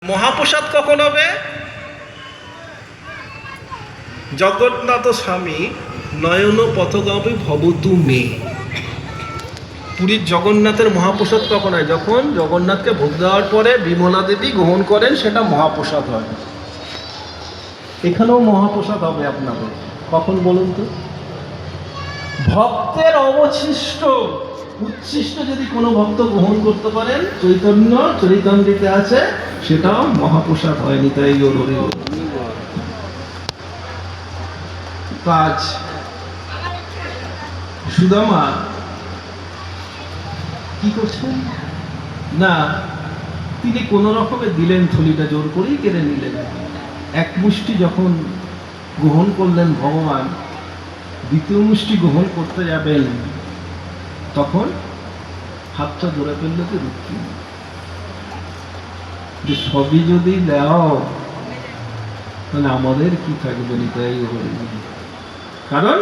মহাপ্রসাদ কখন হবে? জগন্নাথ স্বামী নয়ন পথগামী ভবতু মে। পুরীর জগন্নাথের মহাপ্রসাদ কখন হয়? যখন জগন্নাথকে ভোগ দেওয়ার পরে বিমলা দেবী গ্রহণ করেন, সেটা মহাপ্রসাদ হয়। এখানেও মহাপ্রসাদ হবে আপনাদের। কখন বলুন তো? ভক্তের অবশিষ্ট উচ্ছিষ্ট যদি কোনো ভক্ত গ্রহণ করতে পারেন, চৈতন্য চরিতামৃতে আছে, সেটাও মহাপ্রসাদ হয়নি। তাই কাজ সুদামা কি করছেন না, তিনি কোন রকমে দিলেন, থলিটা জোর করেই কেড়ে নিলেন। এক মুষ্টি যখন গ্রহণ করলেন ভগবান, দ্বিতীয় মুষ্টি গ্রহণ করতে যাবেন, তখন হাতটা ধরে ফেললে তো রুক্তি, যে সবই যদি দাও তাহলে আমাদের কি থাকবে? নিতাই হরি। কারণ